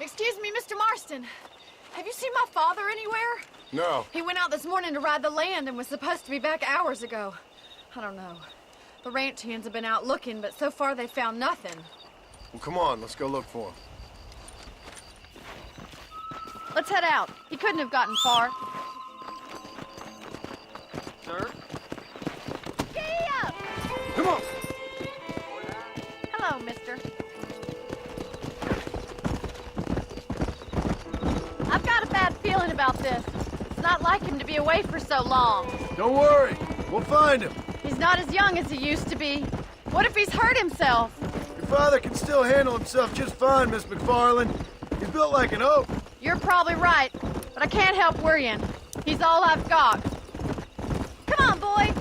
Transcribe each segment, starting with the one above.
Excuse me, Mr. Marston. Have you seen my father anywhere? No. He went out this morning to ride the land and was supposed to be back hours ago. I don't know. The ranch hands have been out looking, but so far they found nothing. Well, come on, let's go look for him. Let's head out. He couldn't have gotten far. Sir? Giddy up! Come on! Hello, mister. I've got a bad feeling about this. It's not like him to be away for so long. Don't worry, we'll find him. He's not as young as he used to be. What if he's hurt himself? Your father can still handle himself just fine, Miss McFarland. He's built like an oak. You're probably right, but I can't help worrying. He's all I've got. Come on, boy.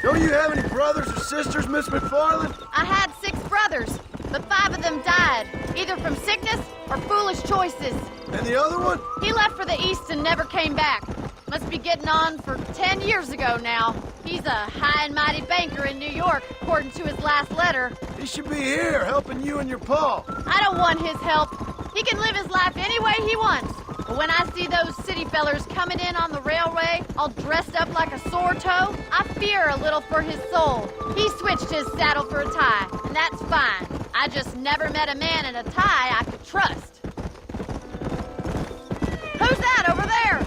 Don't you have any brothers or sisters, Miss McFarland? I had 6 brothers, but 5 of them died, either from sickness or foolish choices. And the other one? He left for the east and never came back. Must be getting on for 10 years ago now. He's a high and mighty banker in New York, according to his last letter. He should be here, helping you and your pa. I don't want his help. He can live his life any way he wants. But when I see those city fellers coming in on the railway, all dressed up like a sore toe, I fear a little for his soul. He switched his saddle for a tie, and that's fine. I just never met a man in a tie I could trust. Who's that over there?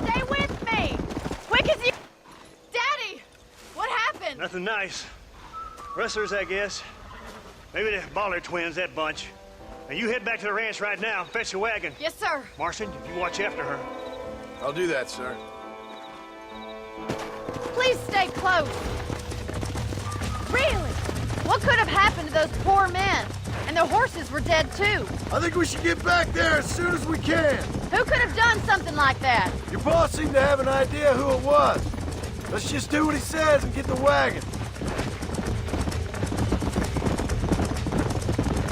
Stay with me! Quick as you... Daddy! What happened? Nothing nice. Rustlers, I guess. Maybe the Baller twins, that bunch. Now you head back to the ranch right now and fetch a wagon. Yes, sir. Marston, you watch after her. I'll do that, sir. Please stay close. Really? What could have happened to those poor men? And their horses were dead, too. I think we should get back there as soon as we can. Who could have done something like that? Your boss seemed to have an idea who it was. Let's just do what he says and get the wagon.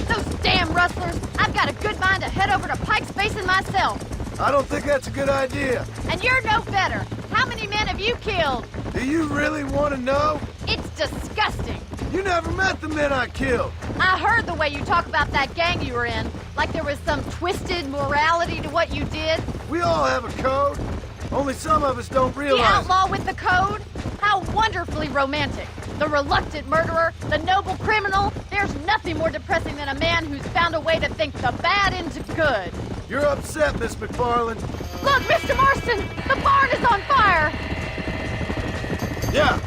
Those damn rustlers! I've got a good mind to head over to Pike's Basin myself. I don't think that's a good idea. And you're no better. How many men have you killed? Do you really want to know? It's disgusting. You never met the men I killed. I heard the way you talk about that gang you were in, like there was some twisted morality to what you did. We all have a code. Only some of us don't The realize outlaw with the code? How wonderfully romantic. The reluctant murderer, the noble criminal. There's nothing more depressing than a man who's found a way to think the bad into good. it. You're upset, Miss McFarland. Look, Mr. Marston! The barn is on fire! Yeah.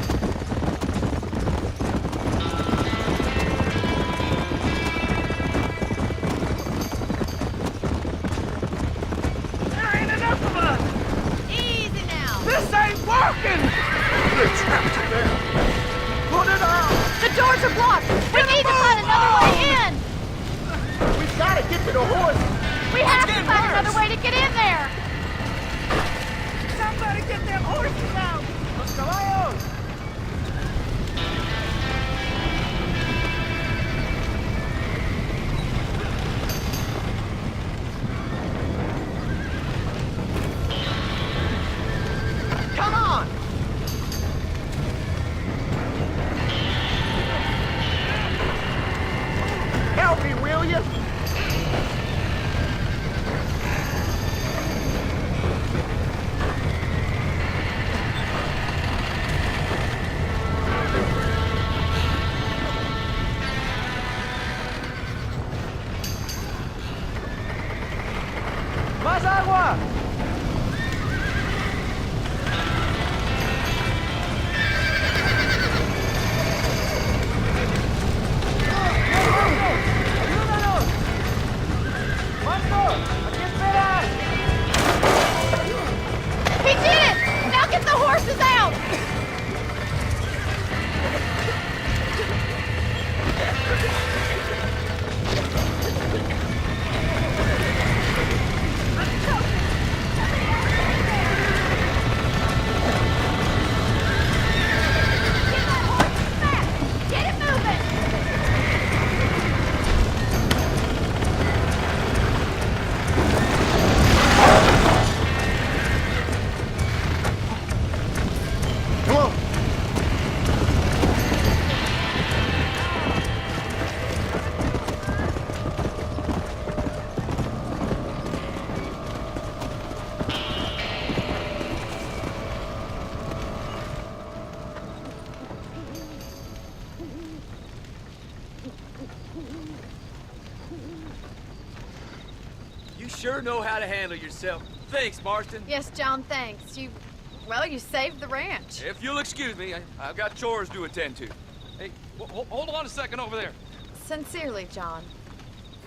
There ain't enough of us! Easy now. This ain't working! They're trapped in there. Put it out! The doors are blocked. We need to find another way in. We gotta get to the horses! We have to find another way to get in there. Somebody get them horses out! Los caballos! Come on! Help me, will you? sure know how to handle yourself. Thanks, Marston. Yes, John, thanks. Well, you saved the ranch. If you'll excuse me, I've got chores to attend to. Hey, hold on a second over there. Sincerely, John.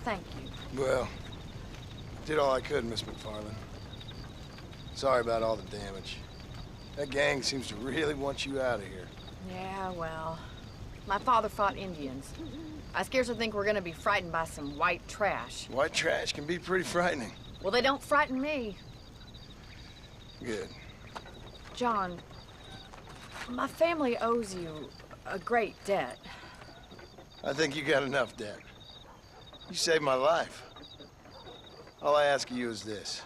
Thank you. Well, did all I could, Miss McFarland. Sorry about all the damage. That gang seems to really want you out of here. Yeah, well, my father fought Indians. I scarcely think we're gonna be frightened by some white trash. White trash can be pretty frightening. Well, they don't frighten me. Good. John, my family owes you a great debt. I think you got enough debt. You saved my life. All I ask of you is this.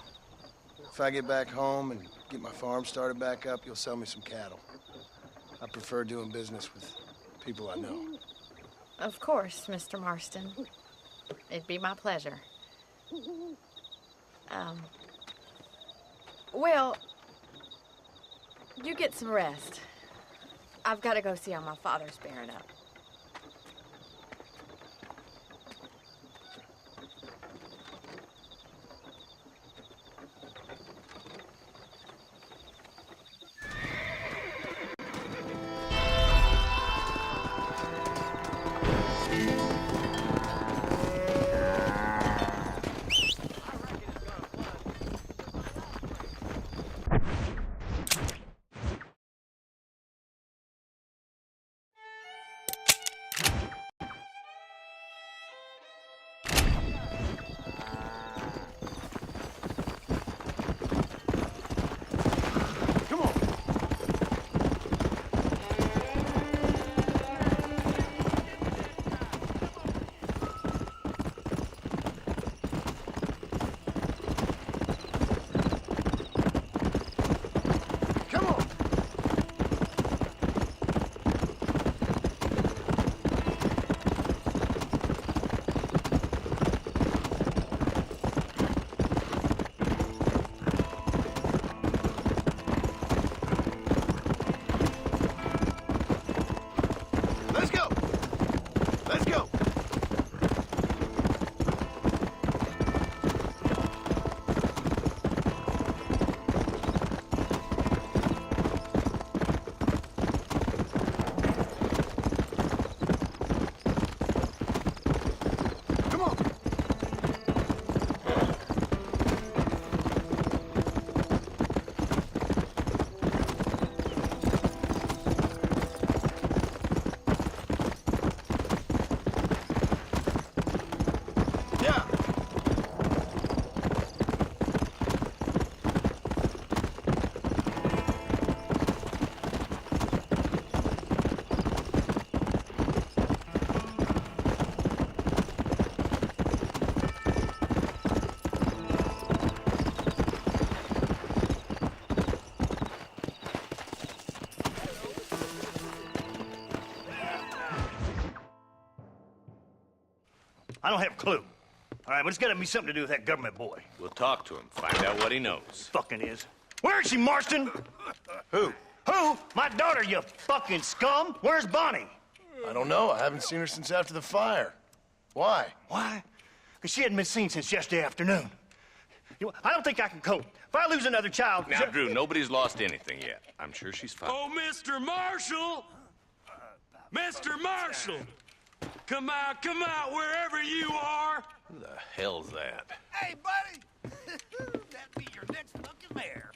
If I get back home and get my farm started back up, you'll sell me some cattle. I prefer doing business with people I know. Of course, Mr. Marston. It'd be my pleasure. Well, you get some rest. I've got to go see how my father's bearing up. I don't have a clue. All right, but it's gotta be something to do with that government boy. We'll talk to him, find out what he knows. Fucking is. Where is she, Marston? Who? Who? My daughter, you fucking scum! Where's Bonnie? I don't know. I haven't seen her since after the fire. Why? Why? Because she hadn't been seen since yesterday afternoon. I don't think I can cope. If I lose another child... Now, Drew, nobody's lost anything yet. I'm sure she's fine. Oh, Mr. Marshall! Mr. Marshall! Come out, wherever you are! Who the hell's that? Hey, buddy! That'd be your next looking mare.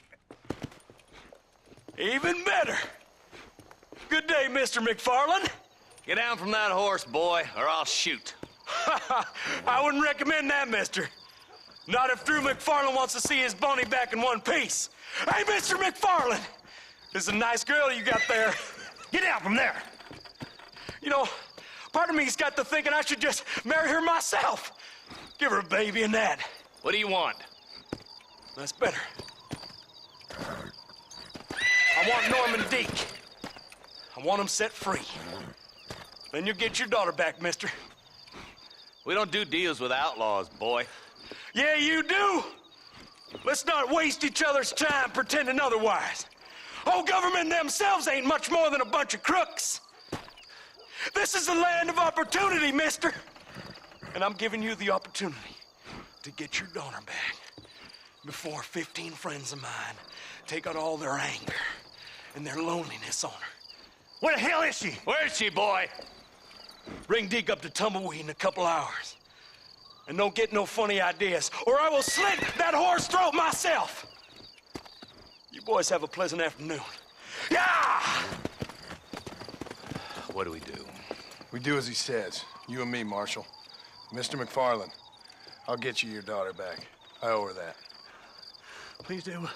Even better! Good day, Mr. McFarland. Get down from that horse, boy, or I'll shoot. I wouldn't recommend that, mister. Not if Drew McFarland wants to see his Bonnie back in one piece. Hey, Mr. McFarland! This is a nice girl you got there. Get out from there! You know, part of me's got to thinking I should just marry her myself. Give her a baby and that. What do you want? That's better. I want Norman Deke. I want him set free. Then you'll get your daughter back, mister. We don't do deals with outlaws, boy. Yeah, you do. Let's not waste each other's time pretending otherwise. Oh, government themselves ain't much more than a bunch of crooks. This is the land of opportunity, mister. And I'm giving you the opportunity to get your daughter back. before 15 friends of mine take out all their anger and their loneliness on her. Where the hell is she? Where is she, boy? Bring Deke up to Tumbleweed in a couple hours. And don't get no funny ideas, or I will slit that whore's throat myself. You boys have a pleasant afternoon. Yeah! What do we do? We do as he says. You and me, Marshal. Mr. McFarland, I'll get you your daughter back. I owe her that. Please do.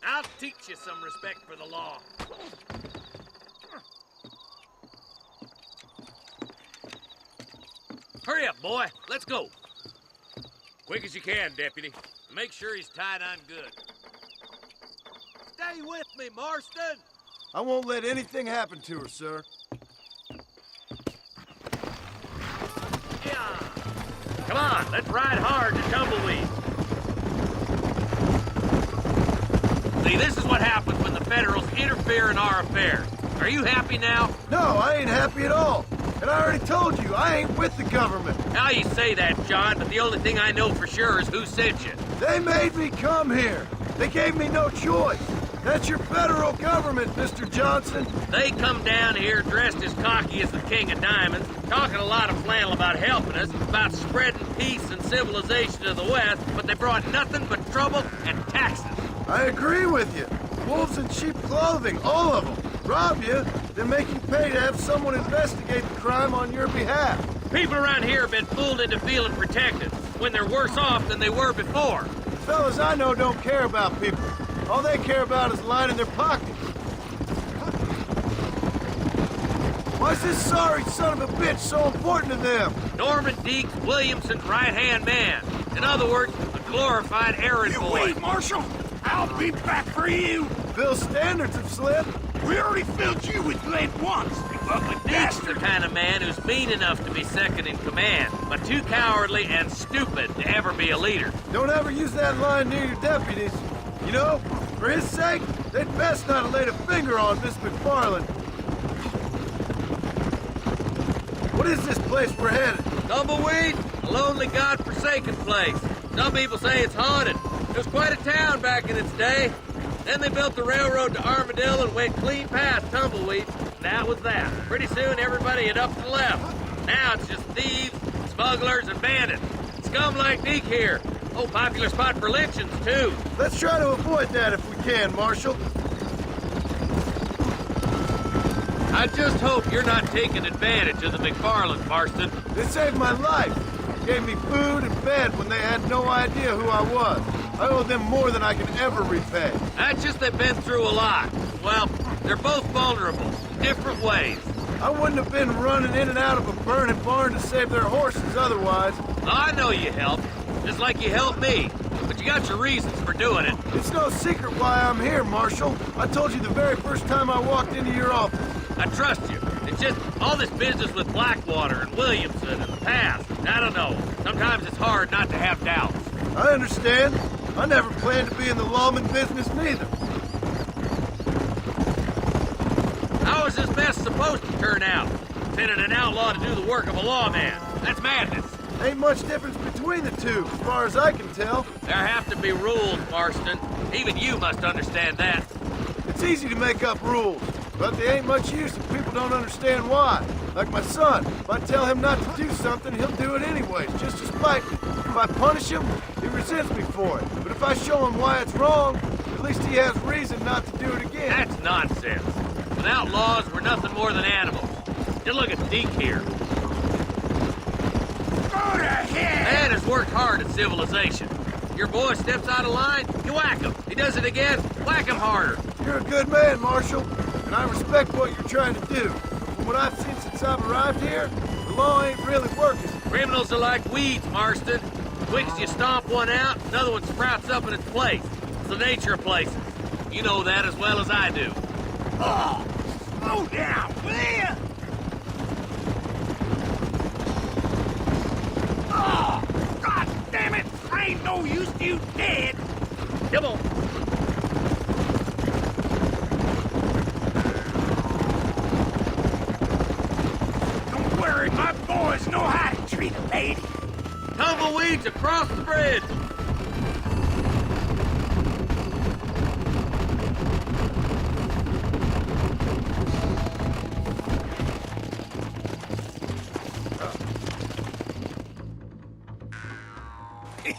I'll teach you some respect for the law. Hurry up, boy. Let's go. Quick as you can, Deputy. Make sure he's tied on good. Stay with me, Marston. I won't let anything happen to her, sir. Yeah. Come on, let's ride hard to Tumbleweed. See, this is what happens when the Federals interfere in our affairs. Are you happy now? No, I ain't happy at all. And I already told you, I ain't with the government. Now you say that, John, but the only thing I know for sure is who sent you. They made me come here. They gave me no choice. That's your federal government, Mr. Johnson. They come down here dressed as cocky as the King of Diamonds, talking a lot of flannel about helping us, about spreading peace and civilization to the West, but they brought nothing but trouble and taxes. I agree with you. Wolves in cheap clothing, all of them. Rob you, then make you pay to have someone investigate the crime on your behalf. People around here have been fooled into feeling protected, when they're worse off than they were before. The fellas I know don't care about people. All they care about is lining their pockets. Why's this sorry son of a bitch so important to them? Norman Deeks Williamson's right-hand man. In other words, a glorified errand You boy. wait, Marshal. I'll be back for you. Bill's standards have slipped. We already filled you with lead once, you ugly Deeks the bastard. kind of man who's mean enough to be second in command, but too cowardly and stupid to ever be a leader. Don't ever use that line near your deputies. You know, for his sake, they'd best not have laid a finger on Miss McFarland. What is this place we're headed? Tumbleweed, a lonely, god-forsaken place. Some people say it's haunted. It was quite a town back in its day. Then they built the railroad to Armadillo and went clean past Tumbleweed. And that was that. Pretty soon everybody had up and left. Now it's just thieves, smugglers, and bandits. Scum like Deke here. Oh, popular spot for lynchings, too. Let's try to avoid that if we can, Marshal. I just hope you're not taking advantage of the McFarlands, Marston. They saved my life. Gave me food and bed when they had no idea who I was. I owe them more than I can ever repay. That's just they've been through a lot. Well, they're both vulnerable, different ways. I wouldn't have been running in and out of a burning barn to save their horses otherwise. I know you helped, just like you helped me. But you got your reasons for doing it. It's no secret why I'm here, Marshal. I told you the very first time I walked into your office. I trust you. It's just all this business with Blackwater and Williamson and the past. I don't know. Sometimes it's hard not to have doubts. I understand. I never planned to be in the lawman business neither. How is this mess supposed to turn out? Sending an outlaw to do the work of a lawman. That's madness. Ain't much difference between the two, as far as I can tell. There have to be rules, Marston. Even you must understand that. It's easy to make up rules, but they ain't much use if people don't understand why. Like my son, if I tell him not to do something, he'll do it anyways, just to spite me. If I punish him, he resents me for it. But if I show him why it's wrong, at least he has reason not to do it again. That's nonsense. Without laws, we're nothing more than animals. Just look at Deke here. Go to hell. Man has worked hard at civilization. Your boy steps out of line, you whack him. He does it again, whack him harder. You're a good man, Marshal, and I respect what you're trying to do. But from what I've seen since I've arrived here, the law ain't really working. Criminals are like weeds, Marston. Quick as you stomp one out, another one sprouts up in its place. It's the nature of places. You know that as well as I do. Oh, slow down, will ya? Oh, God damn it! I ain't no use to you dead. Come on. Tumbleweeds across the bridge!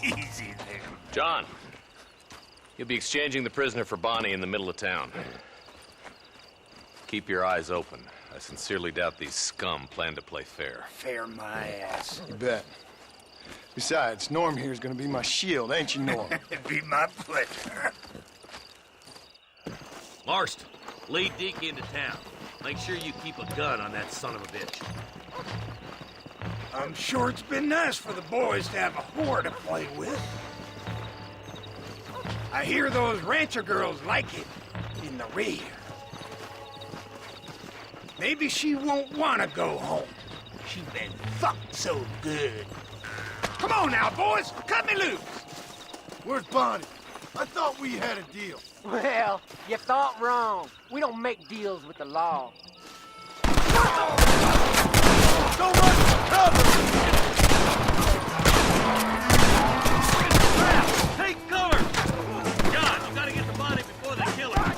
Easy there. John, you'll be exchanging the prisoner for Bonnie in the middle of town. Keep your eyes open. I sincerely doubt these scum plan to play fair. Fair my ass. You bet. Besides, Norm here is gonna be my shield, ain't you, Norm? It'd be my pleasure. Marston, lead Deke into town. Make sure you keep a gun on that son of a bitch. I'm sure it's been nice for the boys to have a whore to play with. I hear those rancher girls like it in the rear. Maybe she won't want to go home. She's been fucked so good. Come on now, boys. Cut me loose. Where's Bonnie? I thought we had a deal. Well, you thought wrong. We don't make deals with the law. Don't run for cover! Take cover! John, you gotta get the body before they kill her.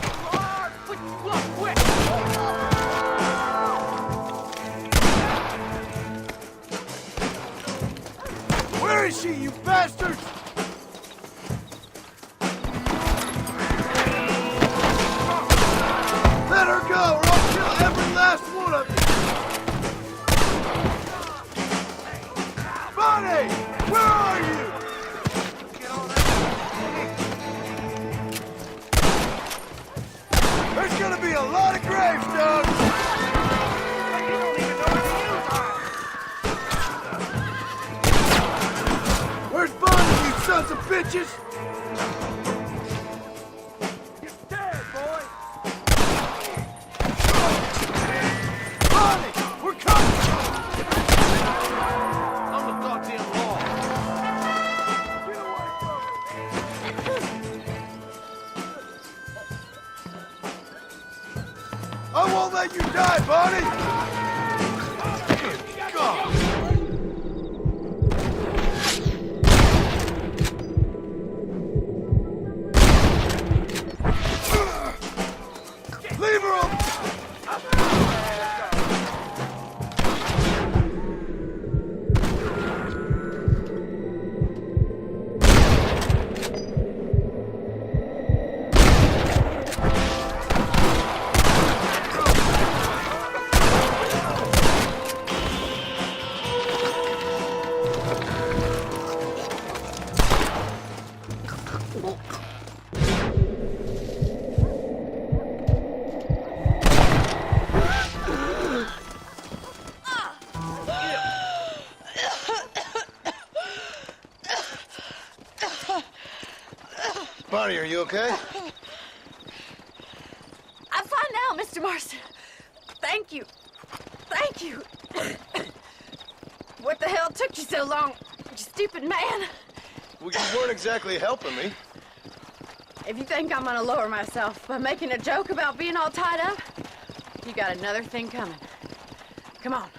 Where is she, you bastards? Let her go, or I'll kill every last one of you! Bonnie! Where are you? There's gonna be a lot of gravestones! Where's Bonnie, you sons of bitches? You're dead, boy. Bonnie! We're coming! On the goddamn law. I won't let you die, Bonnie! God! Leave her alone! Bonnie, are you okay? I'm fine now, Mr. Marston. Thank you. Thank you. What the hell took you so long, you stupid man? Well, you weren't exactly helping me. If you think I'm gonna lower myself by making a joke about being all tied up, you got another thing coming. Come on.